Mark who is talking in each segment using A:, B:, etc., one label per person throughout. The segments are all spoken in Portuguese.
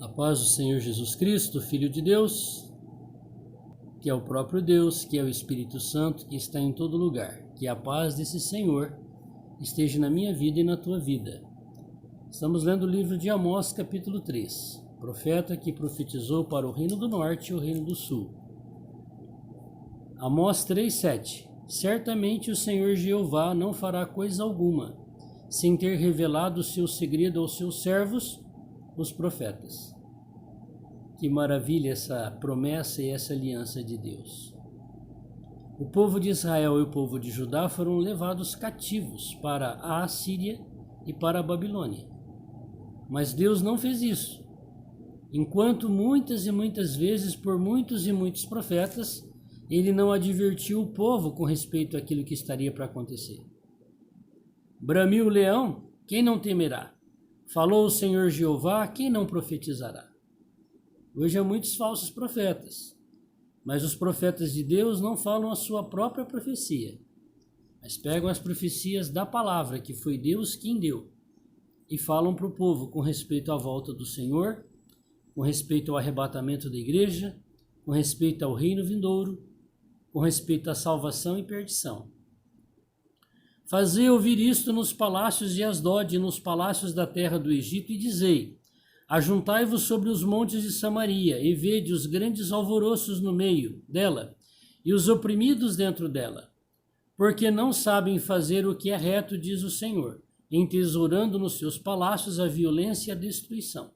A: A paz do Senhor Jesus Cristo, Filho de Deus, que é o próprio Deus, que é o Espírito Santo, que está em todo lugar. Que a paz desse Senhor esteja na minha vida e na tua vida. Estamos lendo o livro de Amós, capítulo 3. Profeta que profetizou para o reino do norte e o reino do sul. Amós 3:7. Certamente o Senhor Jeová não fará coisa alguma, sem ter revelado o seu segredo aos seus servos, os profetas. Que maravilha essa promessa e essa aliança de Deus. O povo de Israel e o povo de Judá foram levados cativos para a Assíria e para a Babilônia. Mas Deus não fez isso. Enquanto muitas e muitas vezes, por muitos e muitos profetas, ele não advertiu o povo com respeito àquilo que estaria para acontecer. Bramiu o leão, quem não temerá? Falou o Senhor Jeová, quem não profetizará? Hoje há muitos falsos profetas, mas os profetas de Deus não falam a sua própria profecia, mas pegam as profecias da palavra, que foi Deus quem deu, e falam para o povo com respeito à volta do Senhor, com respeito ao arrebatamento da igreja, com respeito ao reino vindouro, com respeito à salvação e perdição. Fazei ouvir isto nos palácios de Asdod e nos palácios da terra do Egito, e dizei: ajuntai-vos sobre os montes de Samaria, e vede os grandes alvoroços no meio dela, e os oprimidos dentro dela, porque não sabem fazer o que é reto, diz o Senhor, entesourando nos seus palácios a violência e a destruição.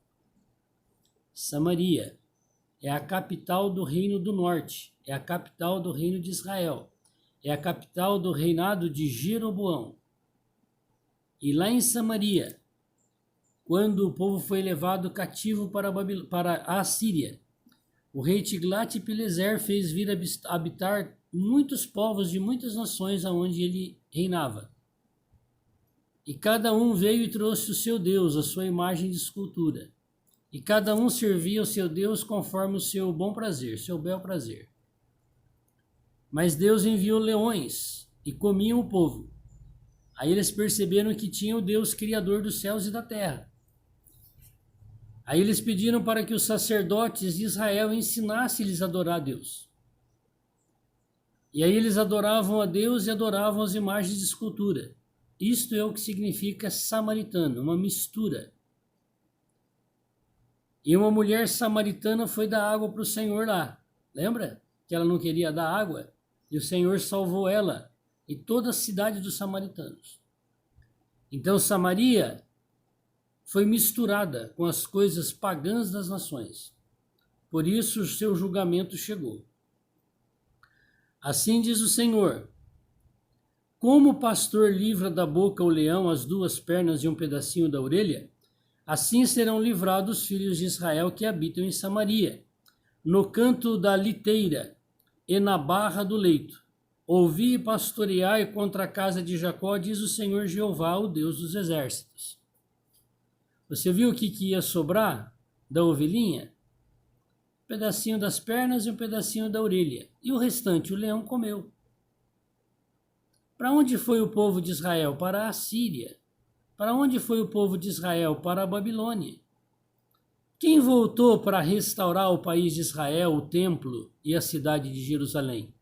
A: Samaria é a capital do reino do norte, é a capital do reino de Israel. É a capital do reinado de Jeroboão. E lá em Samaria, quando o povo foi levado cativo para a Assíria, o rei Tiglat-Pileser fez vir habitar muitos povos de muitas nações aonde ele reinava. E cada um veio e trouxe o seu Deus, a sua imagem de escultura. E cada um servia o seu Deus conforme o seu bom prazer, seu bel prazer. Mas Deus enviou leões e comiam o povo. Aí eles perceberam que tinha o Deus criador dos céus e da terra. Aí eles pediram para que os sacerdotes de Israel ensinassem-lhes a adorar a Deus. E aí eles adoravam a Deus e adoravam as imagens de escultura. Isto é o que significa samaritano, uma mistura. E uma mulher samaritana foi dar água para o Senhor lá. Lembra que ela não queria dar água? E o Senhor salvou ela e toda a cidade dos samaritanos. Então Samaria foi misturada com as coisas pagãs das nações. Por isso o seu julgamento chegou. Assim diz o Senhor: como o pastor livra da boca o leão as duas pernas e um pedacinho da orelha, assim serão livrados os filhos de Israel que habitam em Samaria, no canto da liteira e na barra do leito. Ouvi e pastoreai contra a casa de Jacó, diz o Senhor Jeová, o Deus dos exércitos. Você viu o que ia sobrar da ovelhinha? Um pedacinho das pernas e um pedacinho da orelha. E o restante o leão comeu. Para onde foi o povo de Israel? Para a Assíria. Para onde foi o povo de Israel? Para a Babilônia. Quem voltou para restaurar o país de Israel, o templo e a cidade de Jerusalém?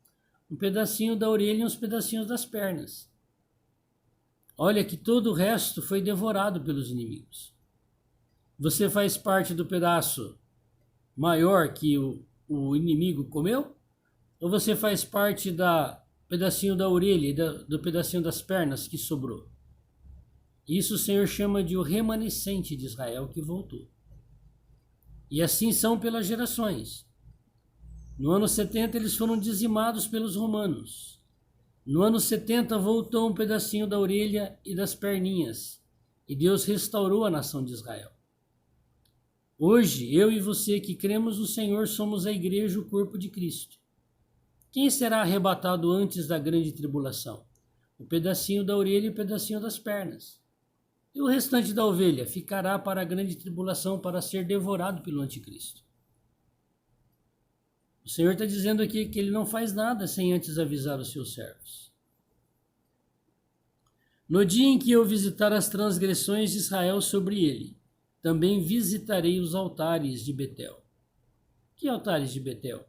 A: Um pedacinho da orelha e uns pedacinhos das pernas. Olha que todo o resto foi devorado pelos inimigos. Você faz parte do pedaço maior que o inimigo comeu? Ou você faz parte do pedacinho da orelha e do pedacinho das pernas que sobrou? Isso o Senhor chama de o remanescente de Israel que voltou. E assim são pelas gerações. No ano 70 eles foram dizimados pelos romanos. No ano 70 voltou um pedacinho da orelha e das perninhas. E Deus restaurou a nação de Israel. Hoje, eu e você que cremos no Senhor somos a igreja, o corpo de Cristo. Quem será arrebatado antes da grande tribulação? O pedacinho da orelha e o pedacinho das pernas. E o restante da ovelha ficará para a grande tribulação, para ser devorado pelo anticristo. O Senhor está dizendo aqui que ele não faz nada sem antes avisar os seus servos. No dia em que eu visitar as transgressões de Israel sobre ele, também visitarei os altares de Betel. Que altares de Betel?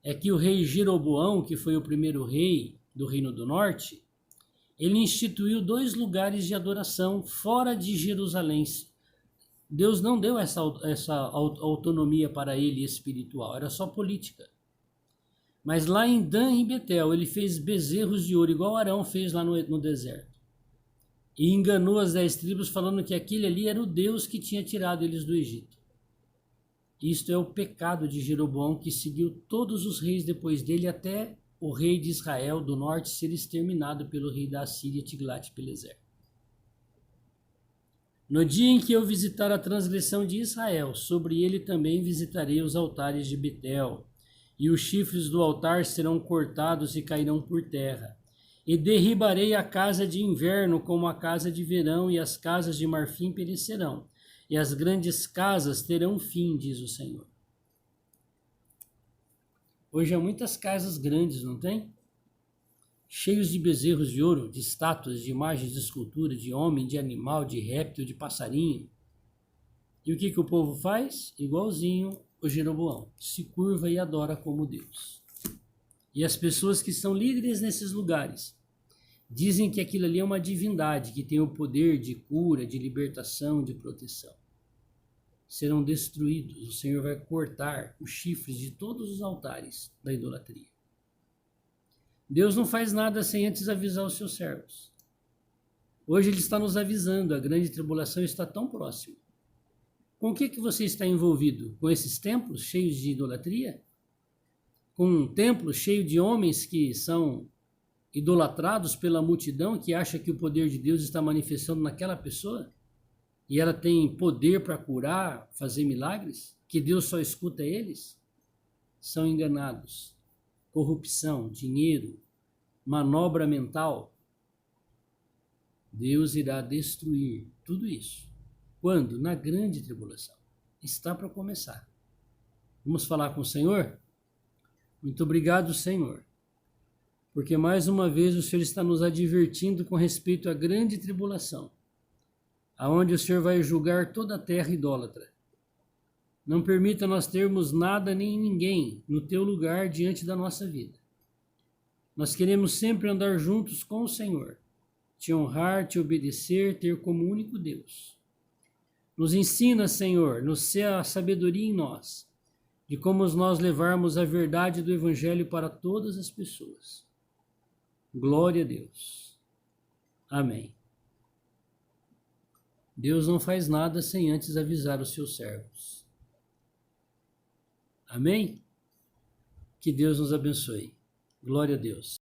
A: É que o rei Jeroboão, que foi o primeiro rei do Reino do Norte, ele instituiu 2 lugares de adoração fora de Jerusalém. Deus não deu essa autonomia para ele espiritual, era só política. Mas lá em Dan e Betel, ele fez bezerros de ouro, igual Arão fez lá no deserto. E enganou as 10 tribos, falando que aquele ali era o Deus que tinha tirado eles do Egito. Isto é o pecado de Jeroboão, que seguiu todos os reis depois dele, até o rei de Israel do norte ser exterminado pelo rei da Assíria, Tiglat-Pileser. No dia em que eu visitar a transgressão de Israel, sobre ele também visitarei os altares de Betel, e os chifres do altar serão cortados e cairão por terra. E derribarei a casa de inverno como a casa de verão, e as casas de marfim perecerão, e as grandes casas terão fim, diz o Senhor. Hoje há muitas casas grandes, não tem? Cheios de bezerros de ouro, de estátuas, de imagens de escultura, de homem, de animal, de réptil, de passarinho. E o que o povo faz? Igualzinho o Jeroboão, se curva e adora como Deus. E as pessoas que são líderes nesses lugares dizem que aquilo ali é uma divindade, que tem o poder de cura, de libertação, de proteção. Serão destruídos. O Senhor vai cortar os chifres de todos os altares da idolatria. Deus não faz nada sem antes avisar os seus servos. Hoje Ele está nos avisando, a grande tribulação está tão próxima. Com o que você está envolvido? Com esses templos cheios de idolatria? Com um templo cheio de homens que são idolatrados pela multidão, que acha que o poder de Deus está manifestando naquela pessoa? E ela tem poder para curar, fazer milagres? Que Deus só escuta eles? São enganados. Corrupção, dinheiro, manobra mental. Deus irá destruir tudo isso. Quando? Na grande tribulação. Está para começar. Vamos falar com o Senhor? Muito obrigado, Senhor, porque mais uma vez o Senhor está nos advertindo com respeito à grande tribulação, aonde o Senhor vai julgar toda a terra idólatra. Não permita nós termos nada nem ninguém no teu lugar diante da nossa vida. Nós queremos sempre andar juntos com o Senhor, te honrar, te obedecer, ter como único Deus. Nos ensina, Senhor, nos ser a sabedoria em nós, de como nós levarmos a verdade do Evangelho para todas as pessoas. Glória a Deus. Amém. Deus não faz nada sem antes avisar os seus servos. Amém? Que Deus nos abençoe. Glória a Deus.